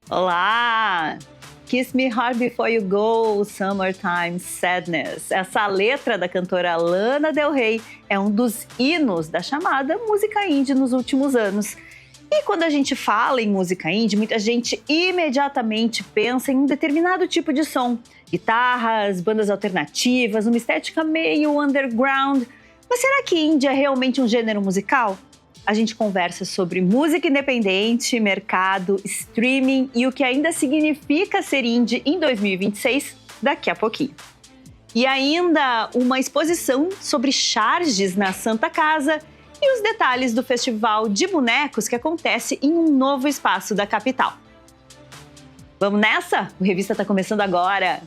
Olá! Kiss Me Hard Before You Go, Summertime Sadness. Essa letra da cantora Lana Del Rey é um dos hinos da chamada música indie nos últimos anos. E quando a gente fala em música indie, muita gente imediatamente pensa em um determinado tipo de som. Guitarras, bandas alternativas, uma estética meio underground. Mas será que indie é realmente um gênero musical? A gente conversa sobre música independente, mercado, streaming e o que ainda significa ser indie em 2026, daqui a pouquinho. E ainda uma exposição sobre charges na Santa Casa e os detalhes do Festival de Bonecos que acontece em um novo espaço da capital. Vamos nessa? O Revista está começando agora!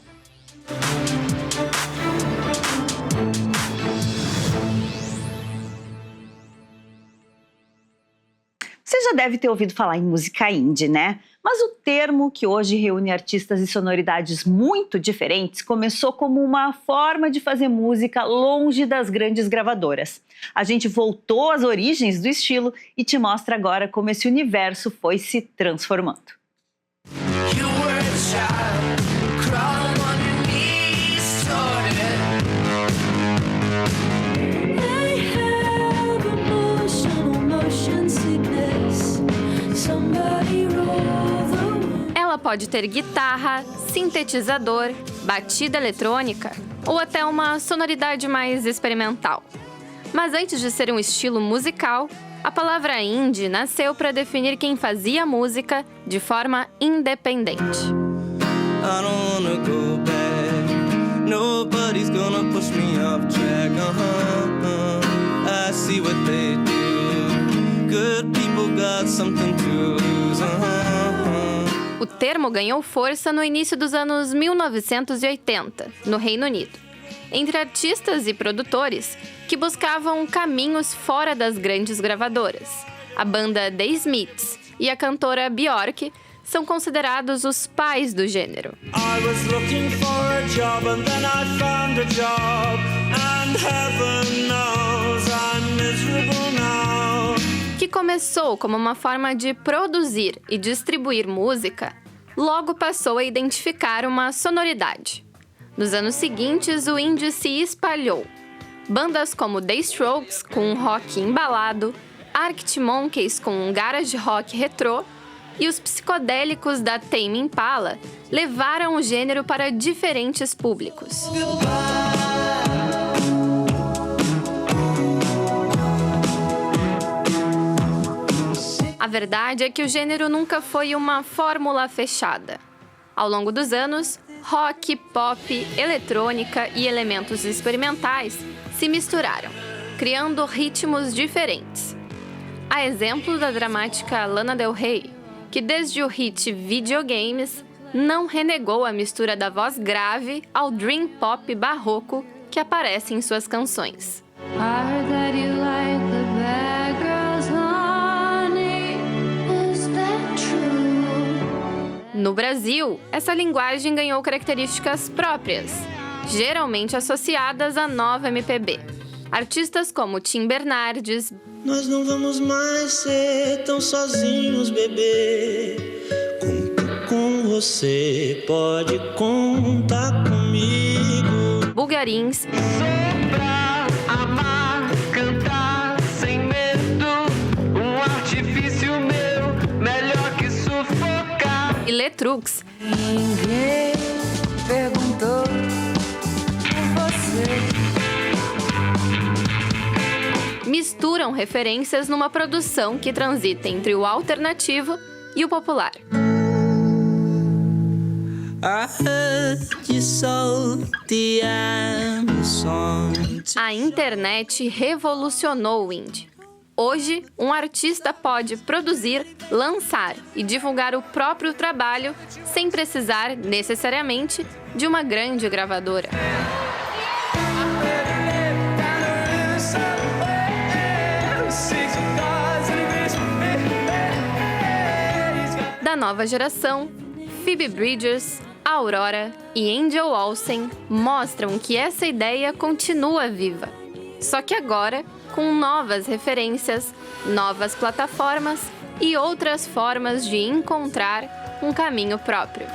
Você já deve ter ouvido falar em música indie, né? Mas o termo, que hoje reúne artistas e sonoridades muito diferentes, começou como uma forma de fazer música longe das grandes gravadoras. A gente voltou às origens do estilo e te mostra agora como esse universo foi se transformando. Ela pode ter guitarra, sintetizador, batida eletrônica ou até uma sonoridade mais experimental. Mas antes de ser um estilo musical, a palavra indie nasceu para definir quem fazia música de forma independente. O termo ganhou força no início dos anos 1980, no Reino Unido, entre artistas e produtores que buscavam caminhos fora das grandes gravadoras. A banda The Smiths e a cantora Björk são considerados os pais do gênero. Que começou como uma forma de produzir e distribuir música, logo passou a identificar uma sonoridade. Nos anos seguintes, o indie se espalhou. Bandas como The Strokes, com um rock embalado, Arctic Monkeys, com um garage rock retrô, e os psicodélicos da Tame Impala levaram o gênero para diferentes públicos. A verdade é que o gênero nunca foi uma fórmula fechada. Ao longo dos anos, rock, pop, eletrônica e elementos experimentais se misturaram, criando ritmos diferentes. A exemplo da dramática Lana Del Rey, que desde o hit Videogames não renegou a mistura da voz grave ao dream pop barroco que aparece em suas canções. No Brasil, essa linguagem ganhou características próprias, geralmente associadas à nova MPB. Artistas como Tim Bernardes, Nós não vamos mais ser tão sozinhos, bebê. Conto com você, pode contar comigo. Bulgarins, Soprar, amar, cantar sem medo. Um artifício meu, melhor que sufocar. e Letrux Ninguém perguntou por você. misturam referências numa produção que transita entre o alternativo e o popular. I heard you sold the Amazon. A internet revolucionou o indie. Hoje, um artista pode produzir, lançar e divulgar o próprio trabalho sem precisar, necessariamente, de uma grande gravadora. Da nova geração, Phoebe Bridgers, Aurora e Angel Olsen mostram que essa ideia continua viva. Só que agora, com novas referências, novas plataformas e outras formas de encontrar um caminho próprio.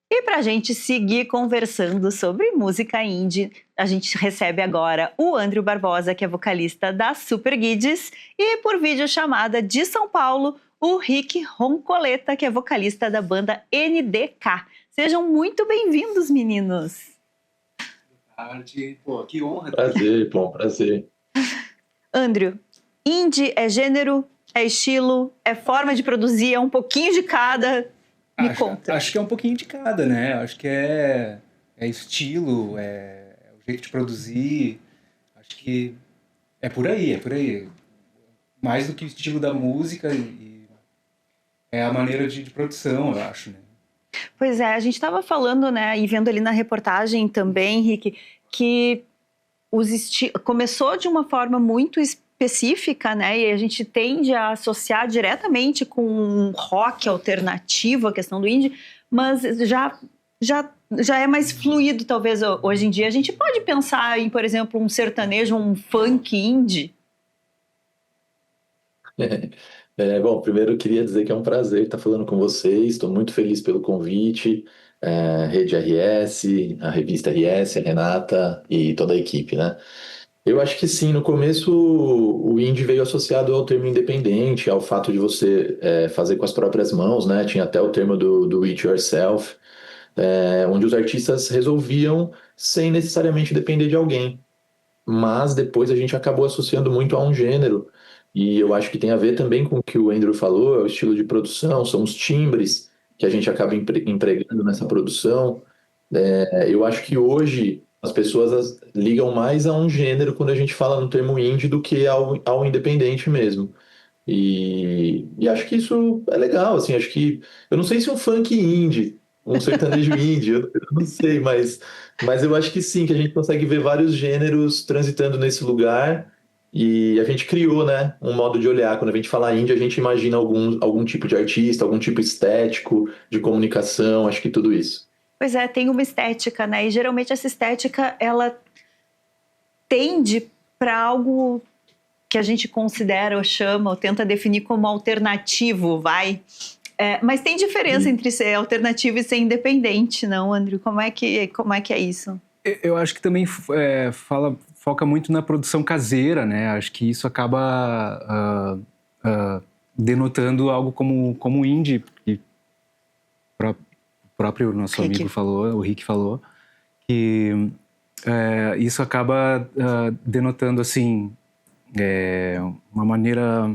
E para a gente seguir conversando sobre música indie, a gente recebe agora o Andrew Barbosa, que é vocalista da Super Guides, e por videochamada de São Paulo, o Rick Roncoleta, que é vocalista da banda NDK. Sejam muito bem-vindos, meninos! Boa tarde. Pô, que honra. Prazer, bom, prazer. Andrew, indie é gênero, é estilo, é forma de produzir, é um pouquinho de cada... Me conta. Acho que é um pouquinho de cada, né? Acho que é estilo, é o jeito de produzir. Acho que é por aí. Mais do que o estilo da música e é a maneira de produção, eu acho, né? Pois é, a gente estava falando, né, e vendo ali na reportagem também, Rick, que começou de uma forma muito específica, né, e a gente tende a associar diretamente com um rock alternativo, a questão do indie, mas já é mais fluido, talvez, hoje em dia. A gente pode pensar em, por exemplo, um sertanejo, um funk indie? Bom, primeiro eu queria dizer que é um prazer estar falando com vocês, estou muito feliz pelo convite, Rede RS, a revista RS, a Renata e toda a equipe, né? Eu acho que sim, no começo o indie veio associado ao termo independente, ao fato de você fazer com as próprias mãos, né? Tinha até o termo do it yourself, onde os artistas resolviam sem necessariamente depender de alguém. Mas depois a gente acabou associando muito a um gênero, e eu acho que tem a ver também com o que o Andrew falou, é o estilo de produção, são os timbres que a gente acaba empregando nessa produção. Eu acho que hoje as pessoas ligam mais a um gênero quando a gente fala no termo indie do que ao independente mesmo. E acho que isso é legal, assim, acho que... Eu não sei se um funk indie, um sertanejo indie, eu não sei, mas eu acho que sim, que a gente consegue ver vários gêneros transitando nesse lugar e a gente criou, né, um modo de olhar. Quando a gente fala indie, a gente imagina algum tipo de artista, algum tipo estético, de comunicação, acho que tudo isso. Pois é, tem uma estética, né? E geralmente essa estética, ela tende para algo que a gente considera ou chama ou tenta definir como alternativo, vai? Mas tem diferença entre ser alternativo e ser independente, não, Andrew? Como é que é isso? Eu acho que também foca muito na produção caseira, né? Acho que isso acaba denotando algo como indie. E o próprio nosso amigo falou, o Rick falou, que isso acaba denotando, assim, uma maneira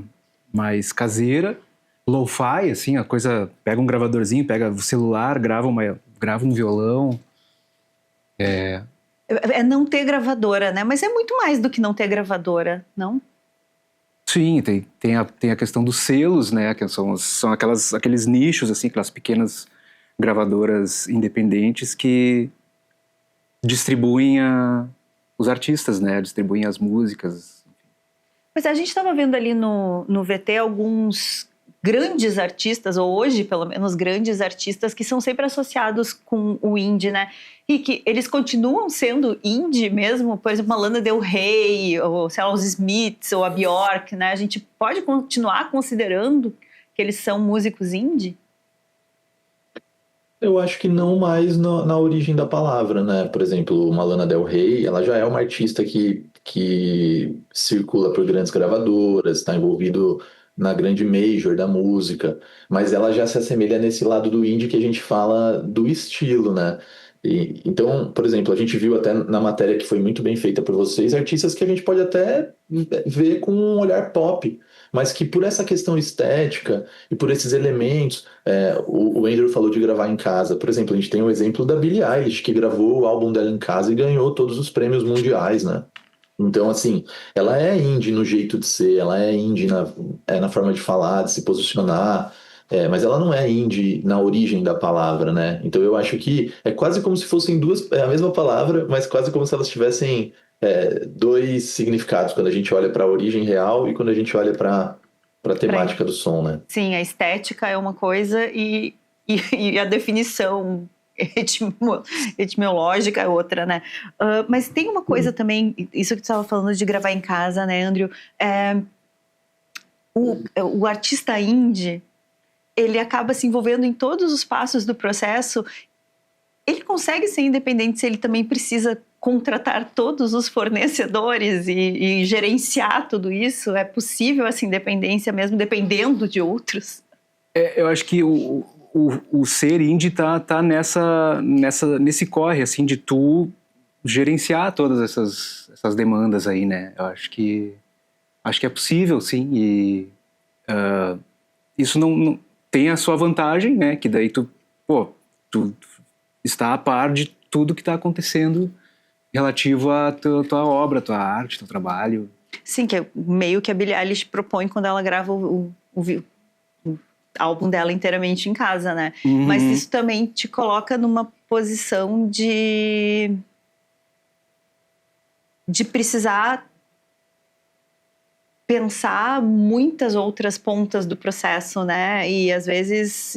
mais caseira, lo-fi, assim, a coisa, pega um gravadorzinho, pega o celular, grava um violão. É não ter gravadora, né? Mas é muito mais do que não ter gravadora, não? Sim, tem a questão dos selos, né? Que são aqueles nichos, assim, aquelas pequenas gravadoras independentes que distribuem os artistas, né? Distribuem as músicas. Mas a gente estava vendo ali no VT alguns grandes artistas, ou hoje, pelo menos, grandes artistas que são sempre associados com o indie, né? E que eles continuam sendo indie mesmo, por exemplo, a Lana Del Rey, ou sei lá, os Smiths, ou a Bjork, né? A gente pode continuar considerando que eles são músicos indie? Eu acho que não mais na origem da palavra, né? Por exemplo, uma Lana Del Rey, ela já é uma artista que circula por grandes gravadoras, está envolvido na grande major da música, mas ela já se assemelha nesse lado do indie que a gente fala do estilo, né? Então, por exemplo, a gente viu até na matéria que foi muito bem feita por vocês, artistas que a gente pode até ver com um olhar pop, mas que por essa questão estética e por esses elementos, o Andrew falou de gravar em casa. Por exemplo, a gente tem o exemplo da Billie Eilish, que gravou o álbum dela em casa e ganhou todos os prêmios mundiais, né? Então, assim, ela é indie no jeito de ser, ela é indie na forma de falar, de se posicionar. mas ela não é indie na origem da palavra, né? Então eu acho que é quase como se fossem a mesma palavra, mas quase como se elas tivessem dois significados quando a gente olha para a origem real e quando a gente olha para a temática do som, né? Sim, a estética é uma coisa e a definição etimológica é outra, né? Mas tem uma coisa também, isso que tu estava falando de gravar em casa, né, Andrew? O artista indie, ele acaba se envolvendo em todos os passos do processo. Ele consegue ser independente se ele também precisa contratar todos os fornecedores e gerenciar tudo isso? É possível essa independência mesmo dependendo de outros? Eu acho que o ser indie tá nesse corre, assim, de tu gerenciar todas essas demandas aí, né? Eu acho que é possível, sim, e isso não tem a sua vantagem, né? Que daí tu está a par de tudo que está acontecendo relativo à tua obra, tua arte, teu trabalho. Sim, que é meio que a Billie Eilish propõe quando ela grava o álbum dela inteiramente em casa, né? Uhum. Mas isso também te coloca numa posição de precisar pensar muitas outras pontas do processo, né? E às vezes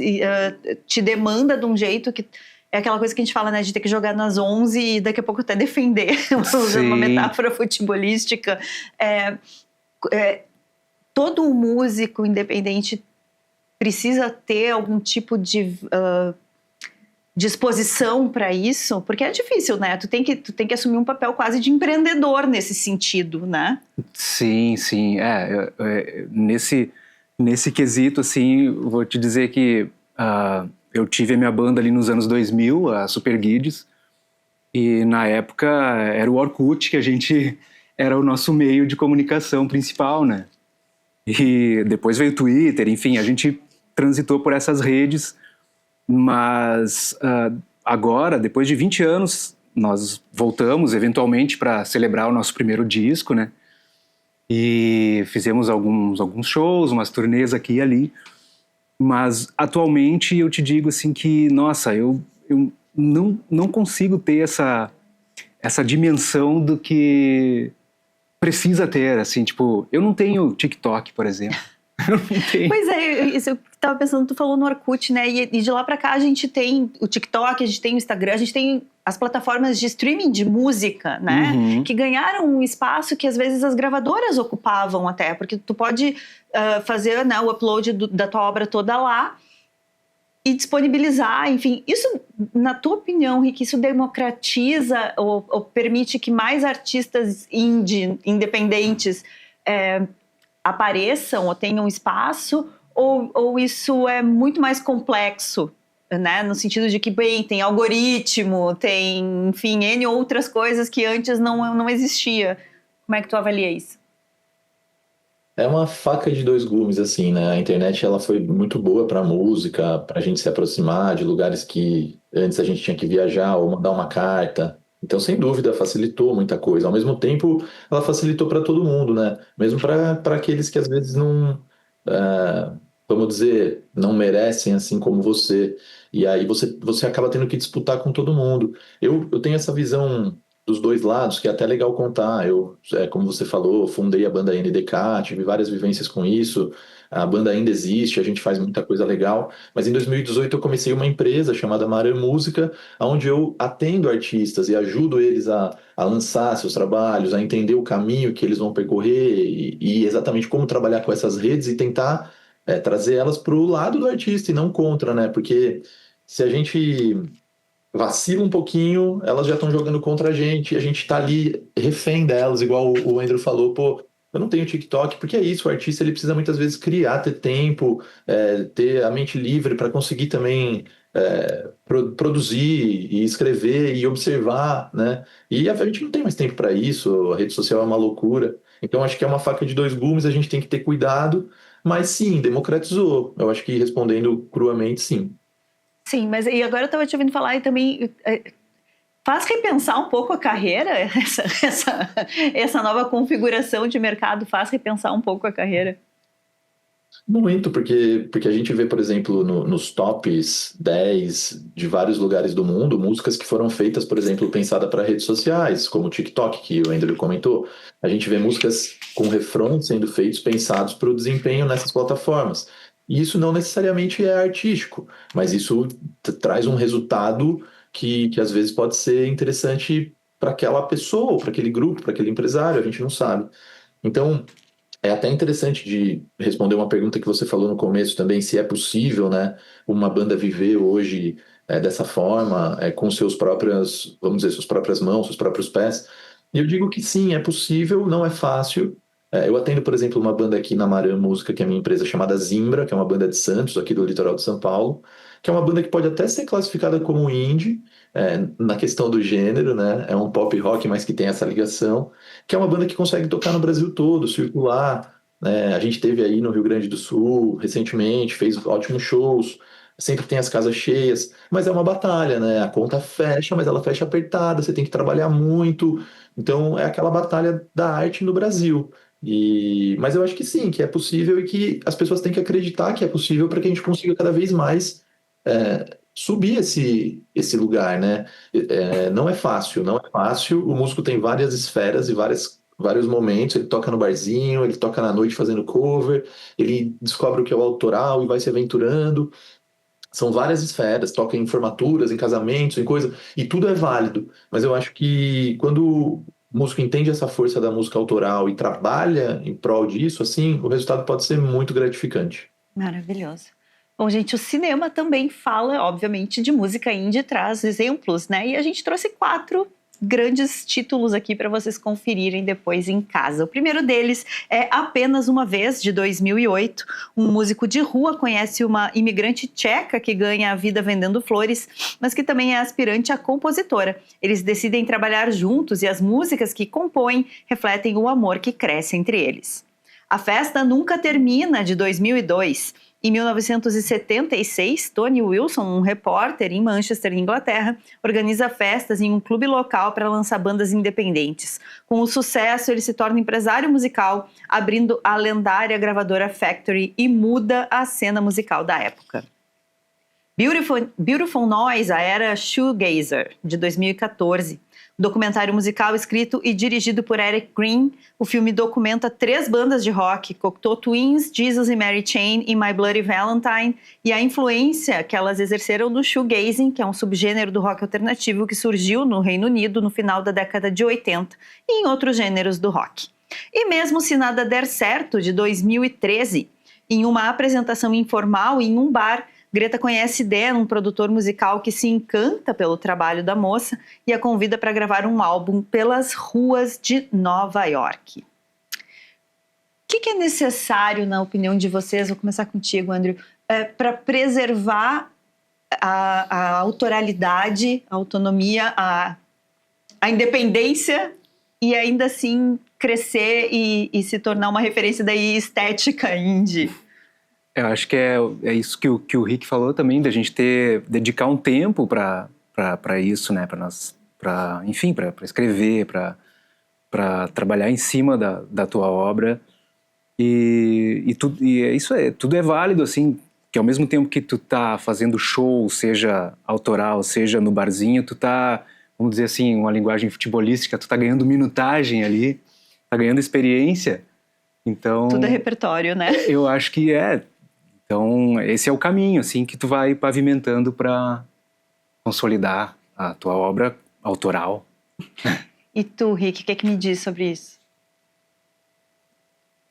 te demanda de um jeito que é aquela coisa que a gente fala, né? De ter que jogar nas 11 e daqui a pouco até defender, usando uma metáfora futebolística. Todo músico independente precisa ter algum tipo de disposição para isso, porque é difícil, né? Tu tem que assumir um papel quase de empreendedor nesse sentido, né? Sim. Nesse quesito, assim, vou te dizer que eu tive a minha banda ali nos anos 2000, a Super Guides, e na época era o Orkut que a gente era o nosso meio de comunicação principal, né? E depois veio o Twitter, enfim, a gente transitou por essas redes, mas agora, depois de 20 anos, nós voltamos eventualmente para celebrar o nosso primeiro disco, né? E fizemos alguns shows, umas turnês aqui e ali, mas atualmente eu te digo assim que, nossa, eu não consigo ter essa dimensão do que precisa ter, assim, tipo, eu não tenho TikTok, por exemplo. Eu não tenho. Pois é, isso eu tava pensando, tu falou no Orkut, né? E de lá pra cá a gente tem o TikTok, a gente tem o Instagram, a gente tem as plataformas de streaming de música, né? Uhum. Que ganharam um espaço que às vezes as gravadoras ocupavam até, porque tu pode fazer, né, o upload da tua obra toda lá e disponibilizar, enfim. Isso, na tua opinião, Rick, isso democratiza ou permite que mais artistas independentes apareçam ou tenham espaço, ou isso é muito mais complexo, né? No sentido de que, bem, tem algoritmo, tem, enfim, N outras coisas que antes não existia. Como é que tu avalia isso? É uma faca de dois gumes, assim, né? A internet, ela foi muito boa para música, para a gente se aproximar de lugares que antes a gente tinha que viajar ou mandar uma carta. Então, sem dúvida, facilitou muita coisa. Ao mesmo tempo, ela facilitou para todo mundo, né? Mesmo para aqueles que às vezes não, vamos dizer, não merecem assim como você. E aí você acaba tendo que disputar com todo mundo. Eu tenho essa visão dos dois lados, que é até legal contar. Eu, como você falou, fundei a banda NDK, tive várias vivências com isso. A banda ainda existe, a gente faz muita coisa legal. Mas em 2018 eu comecei uma empresa chamada Marã Música, onde eu atendo artistas e ajudo eles a lançar seus trabalhos, a entender o caminho que eles vão percorrer e exatamente como trabalhar com essas redes e tentar trazer elas para o lado do artista e não contra, né? Porque se a gente vacila um pouquinho, elas já estão jogando contra a gente está ali refém delas, igual o Andrew falou, pô, eu não tenho TikTok, porque é isso, o artista ele precisa muitas vezes criar, ter tempo, ter a mente livre para conseguir também produzir e escrever e observar, né? E a gente não tem mais tempo para isso, a rede social é uma loucura, então acho que é uma faca de dois gumes, a gente tem que ter cuidado, mas sim, democratizou, eu acho que respondendo cruamente, sim. Sim, mas e agora eu estava te ouvindo falar e também faz repensar um pouco a carreira, essa nova configuração de mercado faz repensar um pouco a carreira. Muito, porque a gente vê, por exemplo, nos tops 10 de vários lugares do mundo, músicas que foram feitas, por exemplo, pensadas para redes sociais, como o TikTok, que o Andrew comentou. A gente vê músicas com refrões sendo feitos pensados para o desempenho nessas plataformas. E isso não necessariamente é artístico, mas isso traz um resultado que às vezes pode ser interessante para aquela pessoa, para aquele grupo, para aquele empresário, a gente não sabe. Então, é até interessante de responder uma pergunta que você falou no começo também, se é possível, né, uma banda viver hoje dessa forma, com seus próprias, vamos dizer, suas próprias mãos, seus próprios pés. E eu digo que sim, é possível, não é fácil. Eu atendo, por exemplo, uma banda aqui na Marã Música, que é a minha empresa, chamada Zimbra, que é uma banda de Santos, aqui do litoral de São Paulo, que é uma banda que pode até ser classificada como indie, na questão do gênero, né? É um pop rock, mas que tem essa ligação, que é uma banda que consegue tocar no Brasil todo, circular, né? A gente teve aí no Rio Grande do Sul recentemente, fez ótimos shows, sempre tem as casas cheias, mas é uma batalha, né? A conta fecha, mas ela fecha apertada, você tem que trabalhar muito, então é aquela batalha da arte no Brasil. Mas eu acho que sim, que é possível e que as pessoas têm que acreditar que é possível para que a gente consiga cada vez mais subir esse lugar, né? Não é fácil, não é fácil. O músico tem várias esferas e vários momentos. Ele toca no barzinho, ele toca na noite fazendo cover, ele descobre o que é o autoral e vai se aventurando. São várias esferas, toca em formaturas, em casamentos, em coisa, e tudo é válido. Mas eu acho que quando o músico entende essa força da música autoral e trabalha em prol disso, assim, o resultado pode ser muito gratificante. Maravilhoso. Bom, gente, o cinema também fala, obviamente, de música indie, traz exemplos, né? E a gente trouxe 4 grandes títulos aqui para vocês conferirem depois em casa. O primeiro deles é Apenas Uma Vez, de 2008. Um músico de rua conhece uma imigrante tcheca que ganha a vida vendendo flores, mas que também é aspirante a compositora. Eles decidem trabalhar juntos e as músicas que compõem refletem o amor que cresce entre eles. A Festa Nunca Termina, de 2002. Em 1976, Tony Wilson, um repórter em Manchester, Inglaterra, organiza festas em um clube local para lançar bandas independentes. Com o sucesso, ele se torna empresário musical, abrindo a lendária gravadora Factory e muda a cena musical da época. Beautiful Noise, a era Shoegazer, de 2014. Documentário musical escrito e dirigido por Eric Green, o filme documenta 3 bandas de rock, Cocteau Twins, Jesus e Mary Chain e My Bloody Valentine, e a influência que elas exerceram no shoegazing, que é um subgênero do rock alternativo que surgiu no Reino Unido no final da década de 80 e em outros gêneros do rock. E Mesmo Se Nada Der Certo, de 2013, em uma apresentação informal em um bar, Greta conhece Dan, um produtor musical que se encanta pelo trabalho da moça e a convida para gravar um álbum pelas ruas de Nova York. O que é necessário, na opinião de vocês, vou começar contigo, Andrew, para preservar a autoralidade, a autonomia, a independência e ainda assim crescer e se tornar uma referência daí estética indie? Eu acho que é isso que o Rick falou também, da gente dedicar um tempo para isso, né? Para escrever, para trabalhar em cima da tua obra. E é isso aí, tudo é válido, assim, que ao mesmo tempo que tu tá fazendo show, seja autoral, seja no barzinho, tu tá, vamos dizer assim, uma linguagem futebolística, tu tá ganhando minutagem ali, tá ganhando experiência. Então, tudo é repertório, né? Eu acho que Então, esse é o caminho, assim, que tu vai pavimentando para consolidar a tua obra autoral. E tu, Rick, o que me diz sobre isso?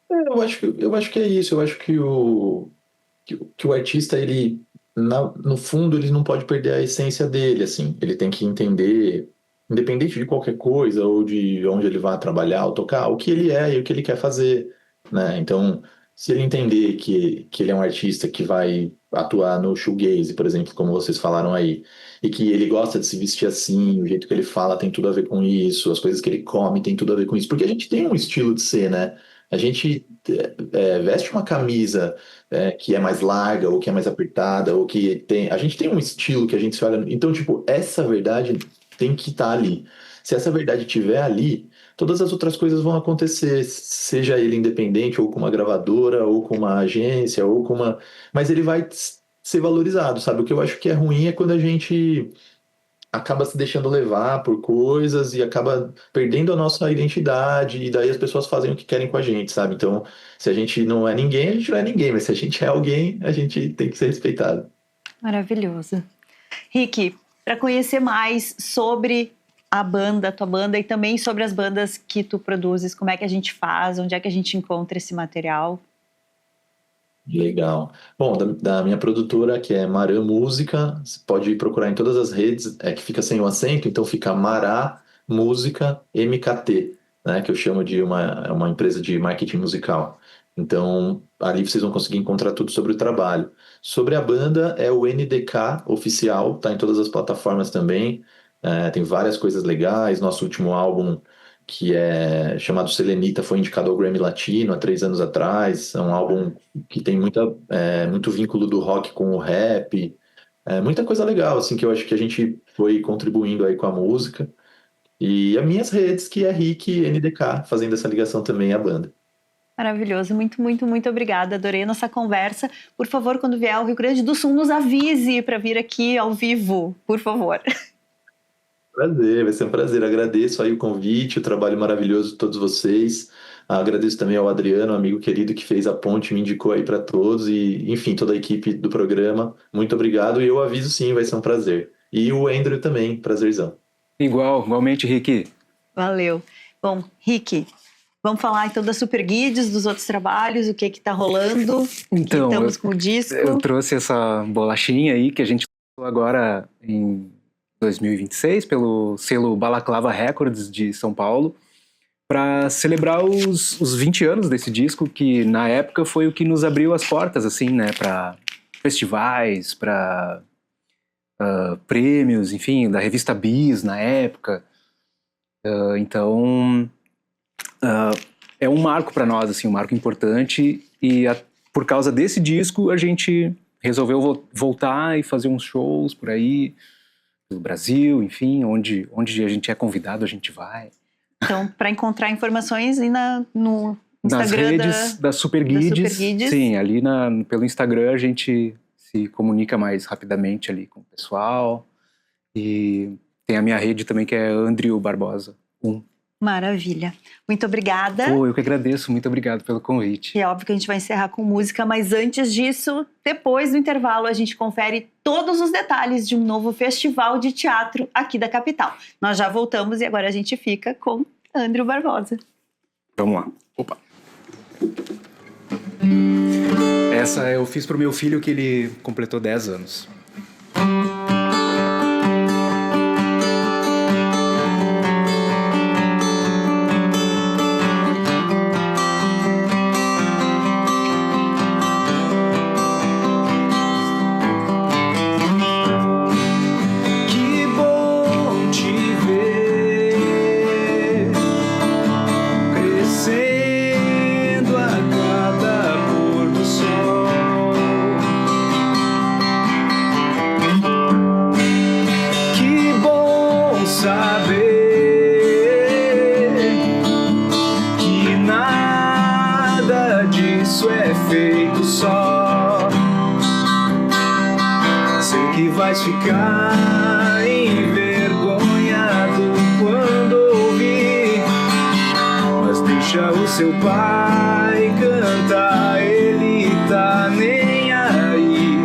Eu acho que é isso. Eu acho que o artista, ele, no fundo, ele não pode perder a essência dele, assim. Ele tem que entender, independente de qualquer coisa ou de onde ele vai trabalhar ou tocar, o que ele é e o que ele quer fazer, né? Então, se ele entender que ele é um artista que vai atuar no shoegaze, por exemplo, como vocês falaram aí, e que ele gosta de se vestir assim, o jeito que ele fala tem tudo a ver com isso, as coisas que ele come tem tudo a ver com isso, porque a gente tem um estilo de ser, né? A gente veste uma camisa que é mais larga, ou que é mais apertada, ou que tem... A gente tem um estilo que a gente se olha... Então, tipo, essa verdade tem que estar ali. Se essa verdade estiver ali, todas as outras coisas vão acontecer, seja ele independente, ou com uma gravadora, ou com uma agência, ou com uma... Mas ele vai ser valorizado, sabe? O que eu acho que é ruim é quando a gente acaba se deixando levar por coisas e acaba perdendo a nossa identidade, e daí as pessoas fazem o que querem com a gente, sabe? Então, se a gente não é ninguém, a gente não é ninguém, mas se a gente é alguém, a gente tem que ser respeitado. Maravilhoso. Rick, para conhecer mais sobre a banda, tua banda, e também sobre as bandas que tu produzes, como é que a gente faz, onde é que a gente encontra esse material? Legal. Bom, da minha produtora, que é Marã Música, você pode procurar em todas as redes, que fica sem o acento, então fica Mará Música MKT, né, que eu chamo de uma empresa de marketing musical. Então, ali vocês vão conseguir encontrar tudo sobre o trabalho. Sobre a banda, é o NDK Oficial, tá em todas as plataformas também, tem várias coisas legais. Nosso último álbum, que é chamado Selenita, foi indicado ao Grammy Latino há 3 anos atrás. É um álbum que tem muito vínculo do rock com o rap, muita coisa legal, assim, que eu acho que a gente foi contribuindo aí com a música. E as minhas redes, que é Rick NDK, fazendo essa ligação também à banda. Maravilhoso, muito, muito, muito obrigada, adorei a nossa conversa. Por favor, quando vier ao Rio Grande do Sul, nos avise para vir aqui ao vivo, por favor. Prazer, vai ser um prazer. Agradeço aí o convite, o trabalho maravilhoso de todos vocês. Agradeço também ao Adriano, amigo querido, que fez a ponte, me indicou aí para todos, e, enfim, toda a equipe do programa. Muito obrigado, e eu aviso sim, vai ser um prazer. E o Andrew também, prazerzão. Igualmente, Rick. Valeu. Bom, Rick, vamos falar então das Super Guides, dos outros trabalhos, o que tá rolando. Então, aqui estamos com o disco. Eu trouxe essa bolachinha aí que a gente lançou agora em 2026 pelo selo Balaclava Records de São Paulo, para celebrar os 20 anos desse disco, que na época foi o que nos abriu as portas, assim, né, para festivais, para prêmios, enfim, da revista Bis na época. Então, é um marco para nós, assim, um marco importante, e por causa desse disco a gente resolveu voltar e fazer uns shows por aí, do Brasil, enfim, onde a gente é convidado, a gente vai. Então, para encontrar informações no Nas Instagram redes da Super Guides, sim, ali pelo Instagram a gente se comunica mais rapidamente ali com o pessoal, e tem a minha rede também, que é Andrew Barbosa 1. Maravilha. Muito obrigada. Eu que agradeço, muito obrigado pelo convite. E é óbvio que a gente vai encerrar com música, mas antes disso, depois do intervalo, a gente confere todos os detalhes de um novo festival de teatro aqui da capital. Nós já voltamos e agora a gente fica com Andrew Barbosa. Vamos lá. Opa. Essa eu fiz pro meu filho, que ele completou 10 anos. Ficar envergonhado quando ouvir, mas deixa o seu pai cantar, ele tá nem aí.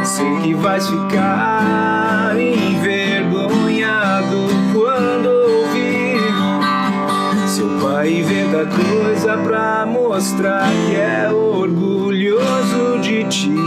Sei que vais ficar envergonhado quando ouvir seu pai inventa coisa pra mostrar que é orgulhoso de ti.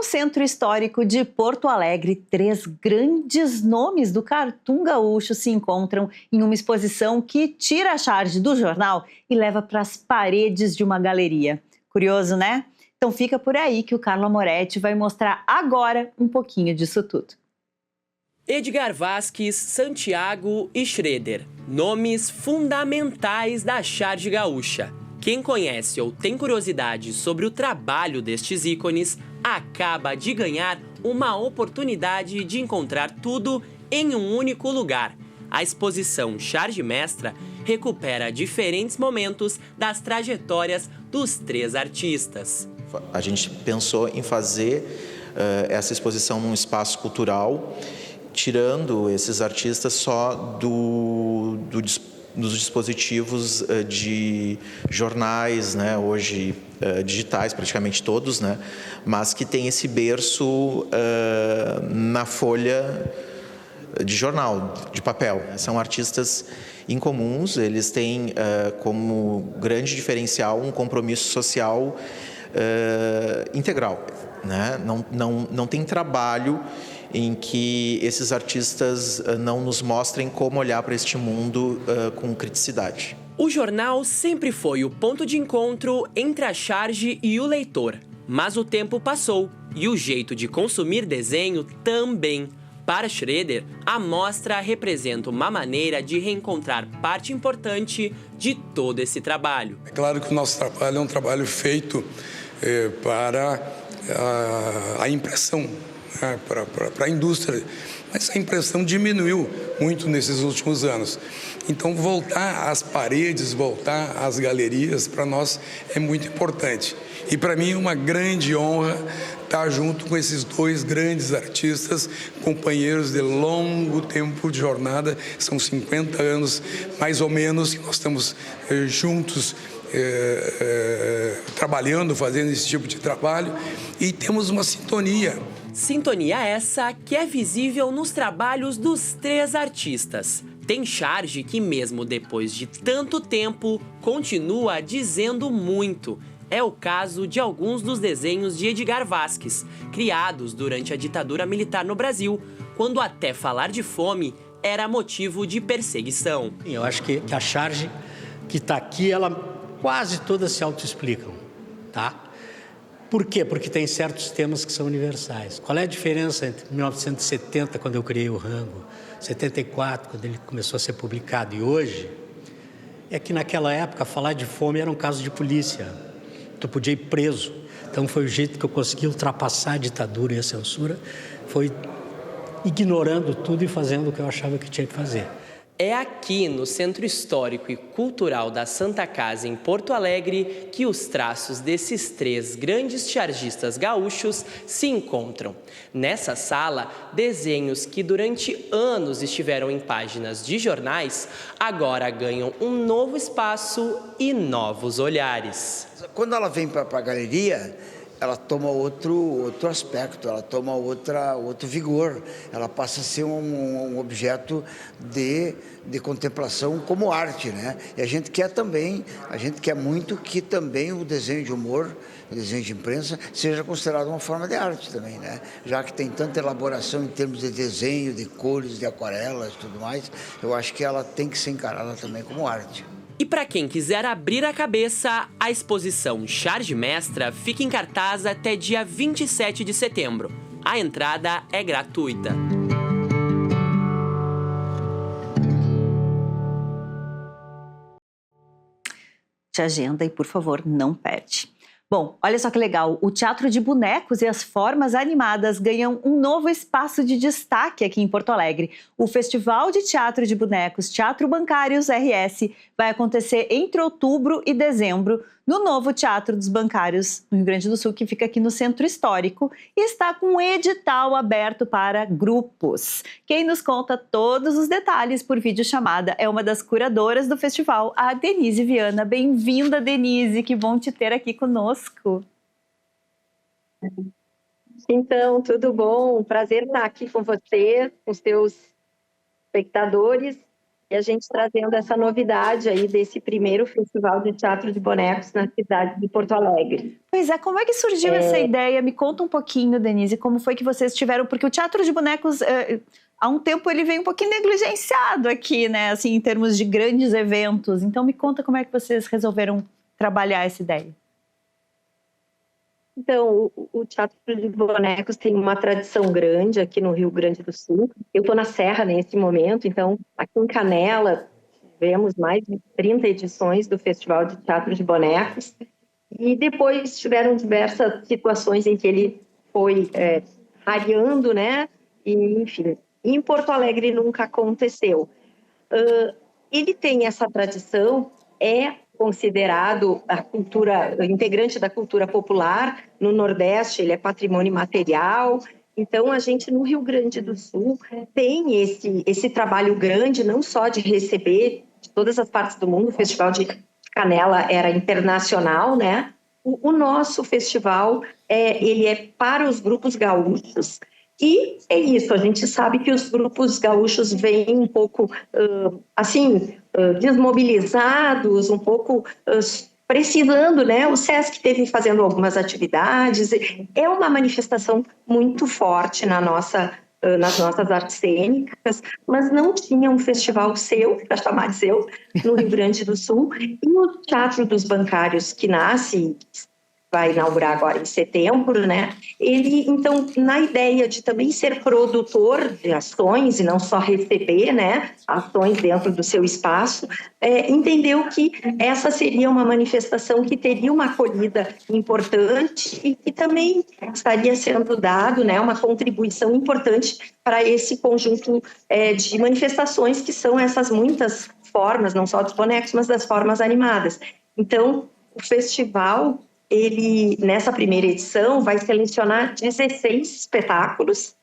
Centro Histórico de Porto Alegre, 3 grandes nomes do cartoon gaúcho se encontram em uma exposição que tira a charge do jornal e leva para as paredes de uma galeria. Curioso, né? Então fica por aí que o Carlo Amoretti vai mostrar agora um pouquinho disso tudo. Edgar Vasques, Santiago e Schroeder, nomes fundamentais da charge gaúcha. Quem conhece ou tem curiosidade sobre o trabalho destes ícones acaba de ganhar uma oportunidade de encontrar tudo em um único lugar. A exposição Charge Mestra recupera diferentes momentos das trajetórias dos 3 artistas. A gente pensou em fazer essa exposição num espaço cultural, tirando esses artistas só dos dispositivos de jornais, né, hoje digitais, praticamente todos, né, mas que tem esse berço na folha de jornal, de papel. São artistas incomuns, eles têm como grande diferencial um compromisso social integral, né? Não tem trabalho em que esses artistas não nos mostrem como olhar para este mundo com criticidade. O jornal sempre foi o ponto de encontro entre a charge e o leitor. Mas o tempo passou e o jeito de consumir desenho também. Para Schroeder, a mostra representa uma maneira de reencontrar parte importante de todo esse trabalho. É claro que o nosso trabalho é um trabalho feito para a impressão, para a indústria, mas a impressão diminuiu muito nesses últimos anos. Então, voltar às paredes, voltar às galerias, para nós é muito importante. E para mim é uma grande honra estar junto com esses 2 grandes artistas, companheiros de longo tempo de jornada, são 50 anos mais ou menos que nós estamos juntos, trabalhando, fazendo esse tipo de trabalho, e temos uma sintonia. Sintonia essa que é visível nos trabalhos dos 3 artistas. Tem charge que, mesmo depois de tanto tempo, continua dizendo muito. É o caso de alguns dos desenhos de Edgar Vasques, criados durante a ditadura militar no Brasil, quando até falar de fome era motivo de perseguição. Eu acho que a charge que está aqui, ela quase todas se autoexplicam, tá? Por quê? Porque tem certos temas que são universais. Qual é a diferença entre 1970, quando eu criei o Rango, 74, quando ele começou a ser publicado, e hoje? É que naquela época, falar de fome era um caso de polícia. Tu podia ir preso. Então foi o jeito que eu consegui ultrapassar a ditadura e a censura, foi ignorando tudo e fazendo o que eu achava que tinha que fazer. É aqui no Centro Histórico e Cultural da Santa Casa, em Porto Alegre, que os traços desses 3 grandes chargistas gaúchos se encontram. Nessa sala, desenhos que durante anos estiveram em páginas de jornais, agora ganham um novo espaço e novos olhares. Quando ela vem para a galeria, ela toma outro aspecto, ela toma outro vigor, ela passa a ser um objeto de contemplação como arte, né? E a gente quer muito que também o desenho de humor, o desenho de imprensa, seja considerado uma forma de arte também, né? Já que tem tanta elaboração em termos de desenho, de cores, de aquarelas e tudo mais, eu acho que ela tem que ser encarada também como arte. E para quem quiser abrir a cabeça, a exposição Charge Mestra fica em cartaz até dia 27 de setembro. A entrada é gratuita. Te agenda e, por favor, não perde. Bom, olha só que legal, o Teatro de Bonecos e as Formas Animadas ganham um novo espaço de destaque aqui em Porto Alegre. O Festival de Teatro de Bonecos Teatro Bancários RS vai acontecer entre outubro e dezembro no novo Teatro dos Bancários, no Rio Grande do Sul, que fica aqui no Centro Histórico, e está com um edital aberto para grupos. Quem nos conta todos os detalhes por videochamada é uma das curadoras do festival, a Denise Viana. Bem-vinda, Denise, que bom te ter aqui conosco. Então, tudo bom? Prazer estar aqui com vocês, com os teus espectadores, e a gente trazendo essa novidade aí desse primeiro Festival de Teatro de Bonecos na cidade de Porto Alegre. Pois é, como é que surgiu essa ideia? Me conta um pouquinho, Denise, como foi que vocês tiveram, porque o Teatro de Bonecos, há um tempo ele veio um pouquinho negligenciado aqui, né, assim, em termos de grandes eventos. Então me conta como é que vocês resolveram trabalhar essa ideia. Então, o Teatro de Bonecos tem uma tradição grande aqui no Rio Grande do Sul. Eu estou na Serra nesse momento, então, aqui em Canela, tivemos mais de 30 edições do Festival de Teatro de Bonecos. E depois tiveram diversas situações em que ele foi rareando, né? E, enfim, em Porto Alegre nunca aconteceu. Ele tem essa tradição, é considerado integrante da cultura popular. No Nordeste, ele é patrimônio imaterial. Então, a gente, no Rio Grande do Sul, tem esse trabalho grande, não só de receber de todas as partes do mundo. O Festival de Canela era internacional, né? O nosso festival, ele é para os grupos gaúchos. E é isso, a gente sabe que os grupos gaúchos vêm um pouco, desmobilizados, um pouco precisando, né? O Sesc teve fazendo algumas atividades, é uma manifestação muito forte nas nossas artes cênicas, mas não tinha um festival seu, para chamar de seu, no Rio Grande do Sul. E o Teatro dos Bancários, que nasce, vai inaugurar agora em setembro, né? Ele, então, na ideia de também ser produtor de ações e não só receber, né, ações dentro do seu espaço, entendeu que essa seria uma manifestação que teria uma acolhida importante e que também estaria sendo dado, né, uma contribuição importante para esse conjunto de manifestações que são essas muitas formas, não só dos bonecos, mas das formas animadas. Então, o festival, ele, nessa primeira edição, vai selecionar 16 espetáculos.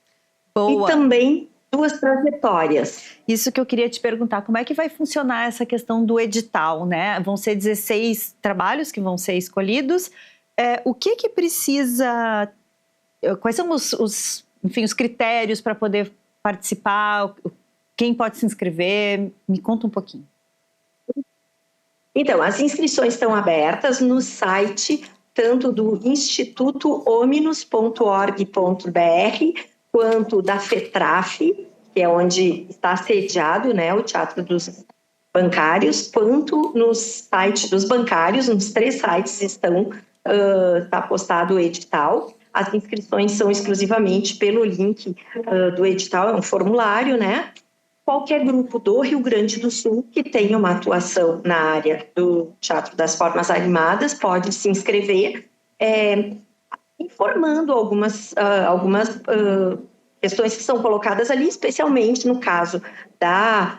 Boa. E também 2 trajetórias. Isso que eu queria te perguntar, como é que vai funcionar essa questão do edital, né? Vão ser 16 trabalhos que vão ser escolhidos. O que precisa... Quais são os critérios para poder participar? Quem pode se inscrever? Me conta um pouquinho. Então, as inscrições estão abertas no site tanto do Instituto Hominos.org.br quanto da FETRAF, que é onde está sediado, né, o Teatro dos Bancários, quanto no site dos bancários. Nos 3 sites está postado o edital. As inscrições são exclusivamente pelo link do edital, é um formulário, né? Qualquer grupo do Rio Grande do Sul que tenha uma atuação na área do Teatro das Formas Animadas pode se inscrever, informando algumas questões que são colocadas ali, especialmente no caso da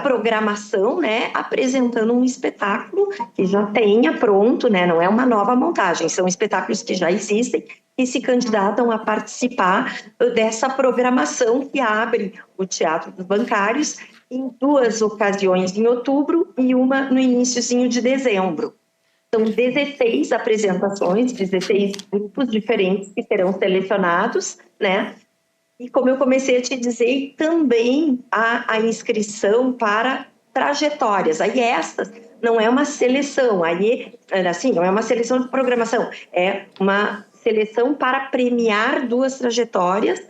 programação, né, apresentando um espetáculo que já tenha pronto, né, não é uma nova montagem, são espetáculos que já existem e se candidatam a participar dessa programação que abre o Teatro dos Bancários em 2 ocasiões em outubro e uma no iniciozinho de dezembro. São 16 apresentações, 16 grupos diferentes que serão selecionados, né? E como eu comecei a te dizer, também há a inscrição para trajetórias. Aí estas não é uma seleção, aí assim, não é uma seleção de programação, é uma seleção para premiar 2 trajetórias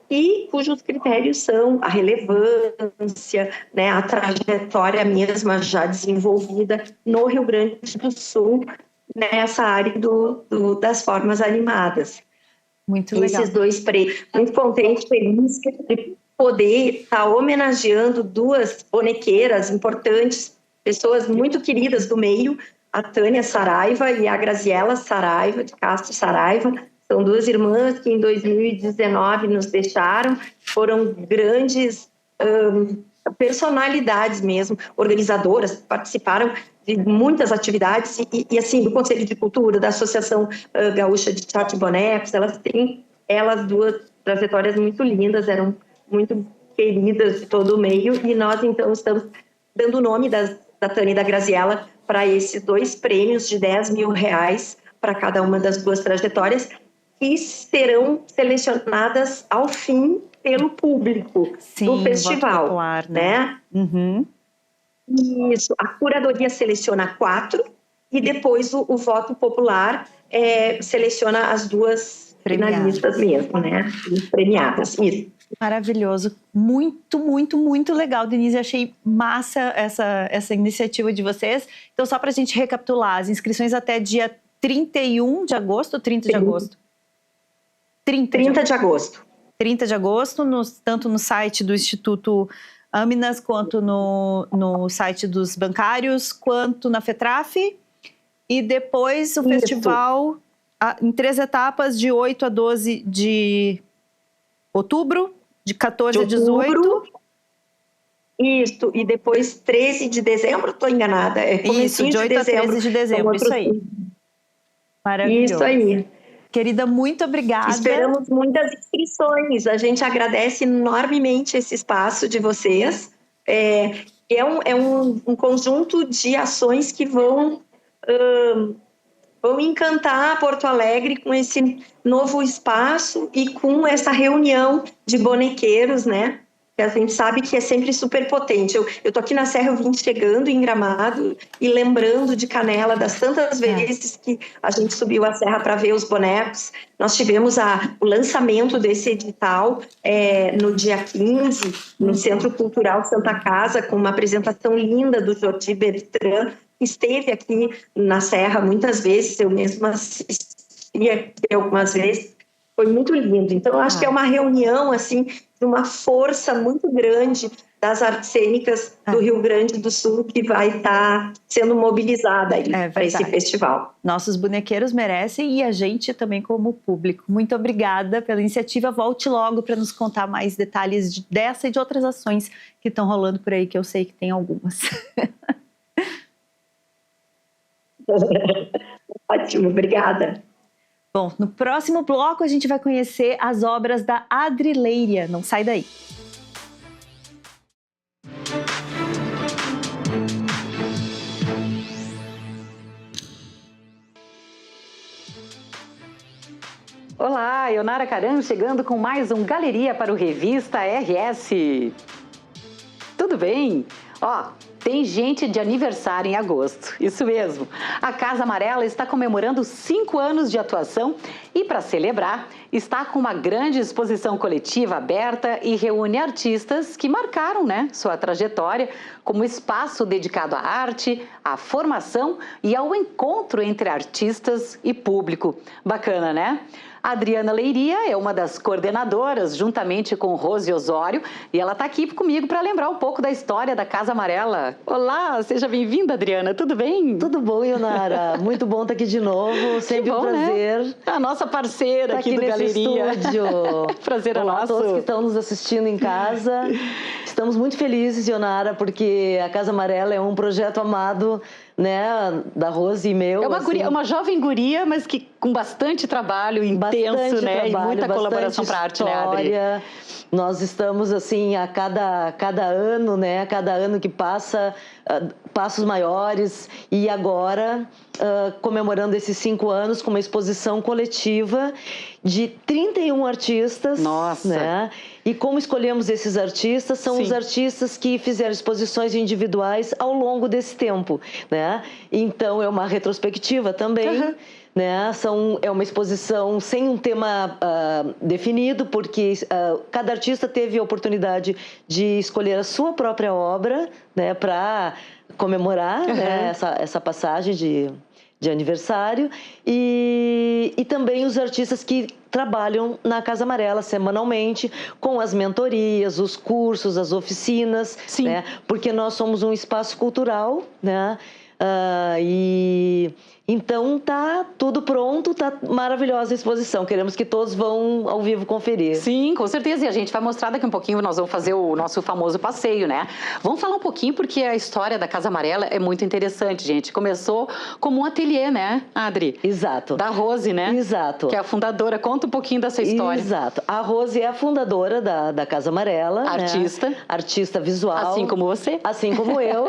e cujos critérios são a relevância, né, a trajetória mesma já desenvolvida no Rio Grande do Sul nessa área das formas animadas. Muito legal. Esses 2 prêmios, muito contente, feliz de poder estar homenageando 2 bonequeiras importantes, pessoas muito queridas do meio, a Tânia Saraiva e a Graziela Saraiva, de Castro Saraiva. São 2 irmãs que em 2019 nos deixaram, foram grandes personalidades mesmo, organizadoras, participaram de muitas atividades e assim, do Conselho de Cultura, da Associação Gaúcha de Teatro de Bonecos, elas têm 2 trajetórias muito lindas, eram muito queridas de todo o meio e nós então estamos dando o nome da Tânia e da Graziela para esses 2 prêmios de R$10 mil para cada uma das 2 trajetórias que serão selecionadas ao fim pelo público do festival, popular, né? Uhum. Isso, a curadoria seleciona 4 e depois o voto popular seleciona as 2 finalistas mesmo, né? Premiadas, isso. Maravilhoso, muito, muito, muito legal, Denise, achei massa essa iniciativa de vocês. Então, só para a gente recapitular, as inscrições até dia 31 de agosto ou 30 de agosto? 30 de agosto. 30 de agosto, tanto no site do Instituto Aminas, quanto no site dos bancários, quanto na FETRAF. E depois o festival em 3 etapas, de 8 a 12 de outubro, de 14 a 18. Isso, e depois 13 de dezembro, estou enganada. Isso, de 8 a 13 de dezembro, isso aí. Maravilhoso. Isso aí. Querida, muito obrigada. Esperamos muitas inscrições. A gente agradece enormemente esse espaço de vocês. É um conjunto de ações que vão encantar Porto Alegre com esse novo espaço e com essa reunião de bonequeiros, né? Que a gente sabe que é sempre super potente. Eu tô aqui na Serra 20 chegando em Gramado e lembrando de Canela das tantas vezes que a gente subiu a serra para ver os bonecos. Nós tivemos o lançamento desse edital no dia 15, no Centro Cultural Santa Casa, com uma apresentação linda do Jordi Bertrand, que esteve aqui na Serra muitas vezes, eu mesma assisti aqui algumas vezes. Foi muito lindo. Então, eu acho que é uma reunião, assim, de uma força muito grande das artes cênicas do Rio Grande do Sul, que vai estar sendo mobilizada para esse festival. Nossos bonequeiros merecem e a gente também como público. Muito obrigada pela iniciativa. Volte logo para nos contar mais detalhes dessa e de outras ações que estão rolando por aí, que eu sei que tem algumas. Ótimo, obrigada. Bom, no próximo bloco a gente vai conhecer as obras da Adrileira. Não sai daí. Olá, Ionara Caram chegando com mais um Galeria para o Revista RS. Tudo bem? Tem gente de aniversário em agosto, isso mesmo. A Casa Amarela está comemorando 5 anos de atuação e, para celebrar, está com uma grande exposição coletiva aberta e reúne artistas que marcaram, sua trajetória como espaço dedicado à arte, à formação e ao encontro entre artistas e público. Bacana, né? A Adriana Leiria é uma das coordenadoras, juntamente com Rose Osório, e ela está aqui comigo para lembrar um pouco da história da Casa Amarela. Olá, seja bem-vinda, Adriana, tudo bem? Tudo bom, Ionara? Muito bom estar aqui de novo, sempre um prazer. Né? A nossa parceira aqui do Galeria. Estúdio. Prazer é nosso. A todos que estão nos assistindo em casa. Estamos muito felizes, Ionara, porque a Casa Amarela é um projeto amado, da Rose e meu. É uma guria, uma jovem guria, mas que com bastante trabalho intenso, e muita colaboração para a arte, né, Adri? Nós estamos, assim, a cada ano, cada ano que passa, passos maiores, e agora comemorando esses 5 anos com uma exposição coletiva de 31 artistas. Nossa! E como escolhemos esses artistas? São os artistas que fizeram exposições individuais ao longo desse tempo, Então, é uma retrospectiva também. É uma exposição sem um tema definido, porque cada artista teve a oportunidade de escolher a sua própria obra, para comemorar essa passagem de aniversário, e também os artistas que trabalham na Casa Amarela semanalmente com as mentorias, os cursos, as oficinas, porque nós somos um espaço cultural, e então tá tudo pronto, tá maravilhosa a exposição. Queremos que todos vão ao vivo conferir. Sim, com certeza. E a gente vai mostrar daqui um pouquinho, nós vamos fazer o nosso famoso passeio, Vamos falar um pouquinho, porque a história da Casa Amarela é muito interessante, gente. Começou como um ateliê, Adri? Exato. Da Rose, Exato. Que é a fundadora. Conta um pouquinho dessa história. Exato. A Rose é a fundadora da Casa Amarela. Artista. Artista visual. Assim como você. Assim como eu.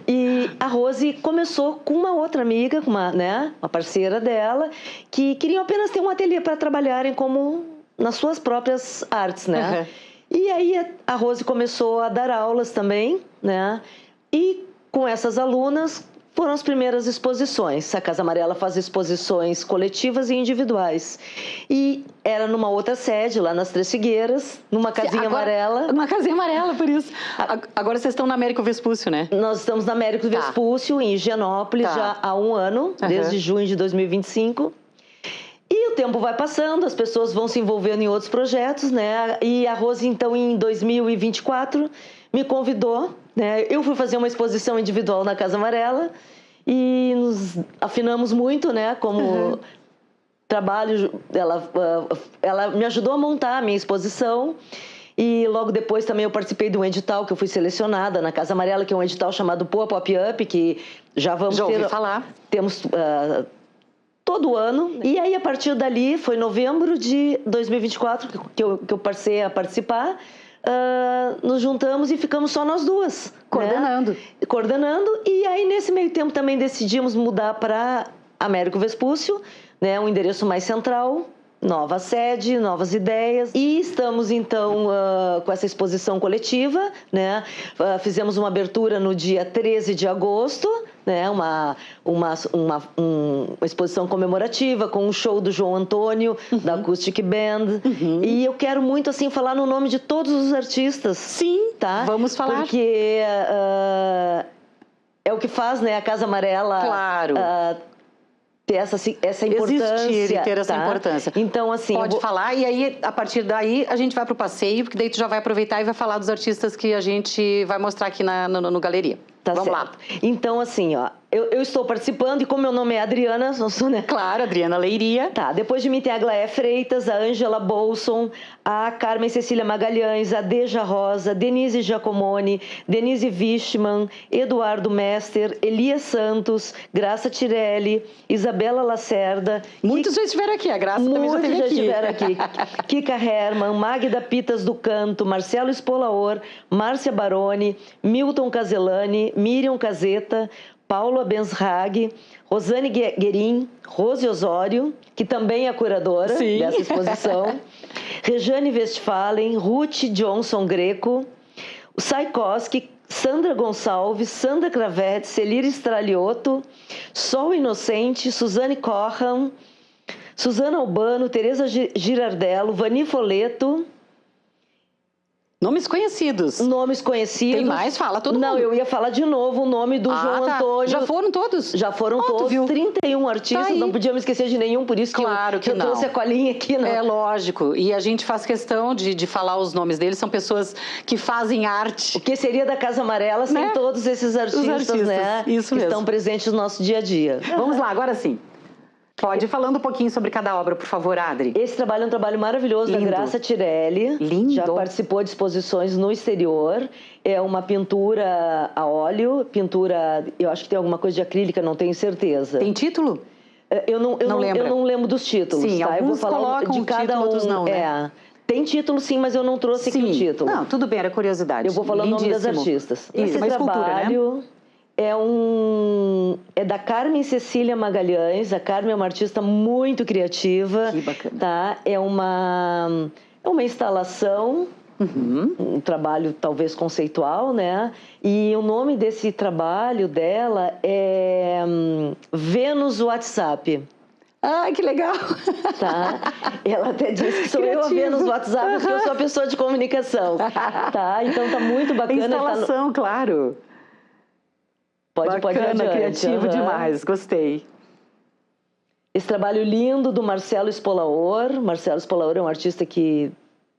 E a Rose começou com uma outra amiga, uma parceira dela, que queriam apenas ter um ateliê para trabalharem como nas suas próprias artes, E aí a Rose começou a dar aulas também, E com essas alunas foram as primeiras exposições. A Casa Amarela faz exposições coletivas e individuais. E era numa outra sede, lá nas Três Figueiras, numa casinha amarela. Uma casinha amarela, por isso. Agora vocês estão na Américo Vespúcio, né? Nós estamos na Américo Vespúcio, em Higienópolis, já há 1 ano, desde junho de 2025. E o tempo vai passando, as pessoas vão se envolvendo em outros projetos, né? E a Rose, então, em 2024, me convidou, né? Eu fui fazer uma exposição individual na Casa Amarela e nos afinamos muito, né? Como trabalho, ela me ajudou a montar a minha exposição. E logo depois também eu participei de um edital que eu fui selecionada na Casa Amarela, que é um edital chamado Poa Pop Up, que já vamos ouvi falar. Temos todo ano. E aí, a partir dali, foi novembro de 2024 que eu passei a participar. Nos juntamos e ficamos só nós duas. Coordenando. Né? Coordenando. E aí, nesse meio tempo, também decidimos mudar para Américo Vespúcio, né? Um endereço mais central. Nova sede, novas ideias. E estamos, então, com essa exposição coletiva, né? Fizemos uma abertura no dia 13 de agosto, né? Uma exposição comemorativa com um show do João Antônio, da Acoustic Band. E eu quero muito, assim, falar no nome de todos os artistas. Sim, tá? Vamos falar. Porque é o que faz, né, a Casa Amarela... Claro. Ter essa importância. Existir e ter essa importância. Então, assim... Pode falar, e aí, a partir daí, a gente vai pro passeio, porque daí tu já vai aproveitar e vai falar dos artistas que a gente vai mostrar aqui no Galeria. Vamos lá. Então, assim, ó, eu estou participando e como meu nome é Adriana, não sou, né? Claro, Adriana Leiria. Tá, depois de mim tem a Aglaé Freitas, a Ângela Bolson, a Carmen Cecília Magalhães, a Deja Rosa, Denise Giacomoni, Denise Wichmann, Eduardo Mester, Elias Santos, Graça Tirelli, Isabela Lacerda. Muitos já estiveram aqui, a Graça também já esteve aqui. Estiveram aqui. Kika Herman, Magda Pitas do Canto, Marcelo Espolaor, Márcia Baroni, Milton Caselani, Miriam Caseta, Paulo Abensrag, Rosane Guerin, Rose Osório, que também é curadora dessa exposição, Rejane Westphalen, Ruth Johnson Greco, o Saikoski, Sandra Gonçalves, Sandra Cravete, Celira Straliotto, Sol Inocente, Suzane Corran, Suzana Albano, Tereza Girardello, Vani Foleto. Nomes conhecidos. Nomes conhecidos. Tem mais? Fala todo mundo. Não, eu ia falar de novo o nome do João Antônio. Já foram todos? Já foram todos. Viu? 31 artistas, não podíamos esquecer de nenhum, por isso claro que eu trouxe a colinha aqui. Não. É lógico. E a gente faz questão de falar os nomes deles. São pessoas que fazem arte. O que seria da Casa Amarela sem todos esses artistas, né? Isso que mesmo. estão presentes no nosso dia a dia. Vamos lá, agora sim. Pode ir falando um pouquinho sobre cada obra, por favor, Adri. Esse trabalho é um trabalho maravilhoso da Graça Tirelli. Lindo. Já participou de exposições no exterior. É uma pintura a óleo, eu acho que tem alguma coisa de acrílica, não tenho certeza. Tem título? Eu não lembro dos títulos. Sim, tá? Eu vou falar colocam de cada título, outros não, né? Tem título, sim, mas eu não trouxe aqui o título. Não, tudo bem, era curiosidade. Eu vou falar o nome das artistas. Esse uma trabalho... Escultura, né? É da Carmen Cecília Magalhães. A Carmen é uma artista muito criativa. Que bacana. Tá? É uma instalação, um trabalho talvez conceitual, né? E o nome desse trabalho dela é Vênus WhatsApp. Ah, que legal! Tá? Ela até disse que sou eu a Vênus WhatsApp, porque eu sou a pessoa de comunicação. Tá? Então tá muito bacana. Instalação, claro. Pode ir adiante. Criativo demais, gostei. Esse trabalho lindo do Marcelo Espolaor. Marcelo Espolaor é um artista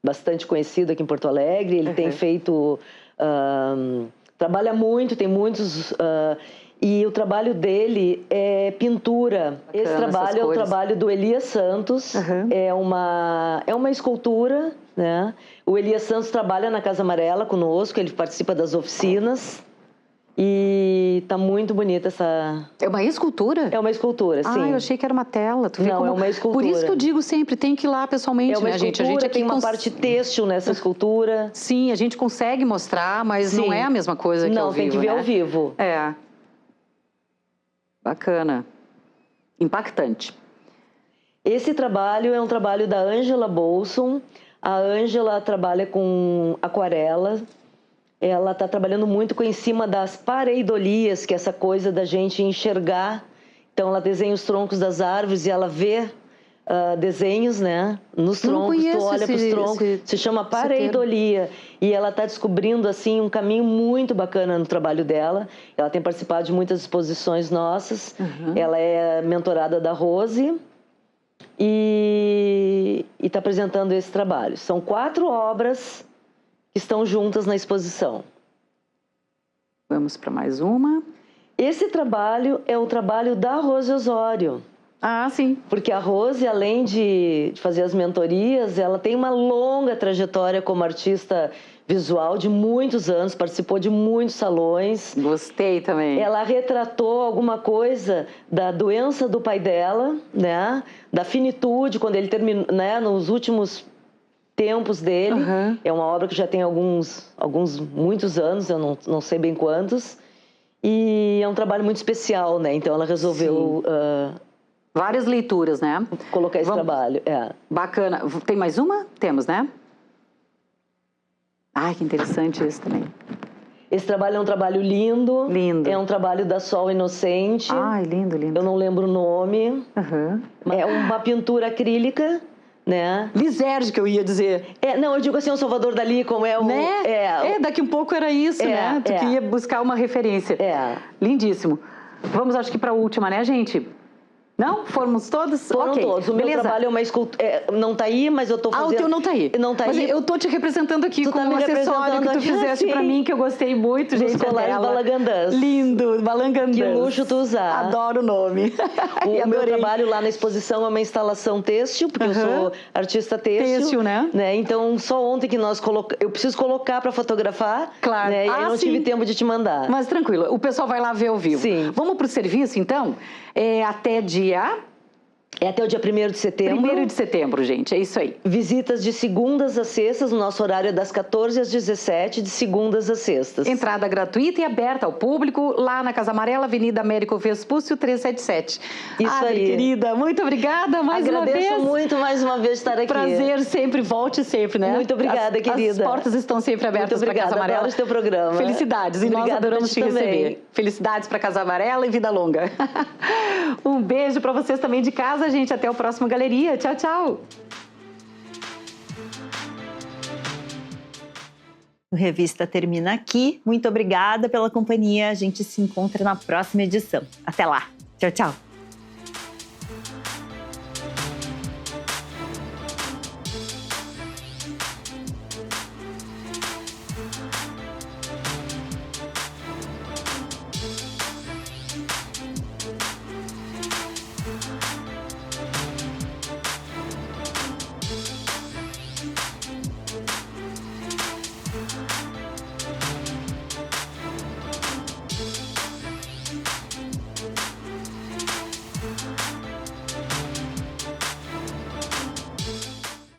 bastante conhecido aqui em Porto Alegre. Ele tem feito... trabalha muito, tem muitos... e o trabalho dele é pintura. Bacana, esse trabalho é o trabalho do Elias Santos. É uma escultura, né? O Elias Santos trabalha na Casa Amarela conosco, ele participa das oficinas. E tá muito bonita essa... É uma escultura? É uma escultura, sim. Ah, eu achei que era uma tela. Tu vê não, como... é uma escultura. Por isso que eu digo sempre, tem que ir lá pessoalmente, né, gente? A gente aqui tem uma parte têxtil nessa escultura. Sim, a gente consegue mostrar, mas não é a mesma coisa que ao vivo, Não, tem que ver ao vivo. É. Bacana. Impactante. Esse trabalho é um trabalho da Ângela Bolson. A Ângela trabalha com aquarela. ela está trabalhando muito em cima das pareidolias, que é essa coisa da gente enxergar. Então, ela desenha os troncos das árvores e ela vê desenhos, né? Nos troncos, tu olha para os troncos, se chama pareidolia. E ela está descobrindo, assim, um caminho muito bacana no trabalho dela. Ela tem participado de muitas exposições nossas. Ela é mentorada da Rose e está apresentando esse trabalho. São 4 obras que estão juntas na exposição. Vamos para mais uma. Esse trabalho é o trabalho da Rose Osório. Ah, sim. Porque a Rose, além de fazer as mentorias, ela tem uma longa trajetória como artista visual de muitos anos, participou de muitos salões. Gostei também. Ela retratou alguma coisa da doença do pai dela, né? Da finitude, quando ele terminou, né? Nos últimos tempos dele. É uma obra que já tem muitos anos, eu não sei bem quantos. E é um trabalho muito especial, né? Então ela resolveu... várias leituras, né? Colocar esse trabalho, Bacana. Tem mais uma? Temos, né? Ai, que interessante esse também. Esse trabalho é um trabalho lindo. Lindo. É um trabalho da Sol Inocente. Ai, lindo, lindo. Eu não lembro o nome. É uma pintura acrílica, né? Lisérgio, que eu ia dizer. Não, eu digo assim, o Salvador Dalí, como é o... Né? Daqui um pouco era isso, né? Tu que ia buscar uma referência. Lindíssimo. Vamos, acho que para a última, né, gente? Não? Fomos todos? Foram todos. O meu trabalho é uma escultura... não tá aí, mas eu tô fazendo... o teu não tá aí. Não tá mas aí. eu tô te representando aqui Tu com tá um me acessório que tu fizeste pra mim, que eu gostei muito, gente. Os colares balangandãs. Lindo, balangandãs. Que luxo tu usar. Adoro o nome. O meu trabalho lá na exposição é uma instalação têxtil, porque eu sou artista têxtil. Têxtil, né? Então, só ontem que nós colocamos... Eu preciso colocar pra fotografar. Claro. Né? E aí não tive tempo de te mandar. Mas tranquilo, o pessoal vai lá ver ao vivo. Sim. Vamos pro serviço, então? Até dia... É até o dia 1º de setembro. 1º de setembro, gente, é isso aí. Visitas de segundas a sextas, o nosso horário é das 14 às 17, de segundas a sextas. Entrada gratuita e aberta ao público, lá na Casa Amarela, Avenida Américo Vespúcio, 377. Isso aí. Querida, muito obrigada mais uma vez. Agradeço muito mais uma vez estar aqui. Prazer sempre, volte sempre, né? Muito obrigada, querida. As portas estão sempre abertas para a Casa Amarela. Adoro o teu programa. Felicidades, e nós adoramos te receber. Felicidades para Casa Amarela e vida longa. Um beijo para vocês também de casa, gente. Até o próximo Galeria. Tchau, tchau. O Revista termina aqui. Muito obrigada pela companhia. A gente se encontra na próxima edição. Até lá. Tchau, tchau.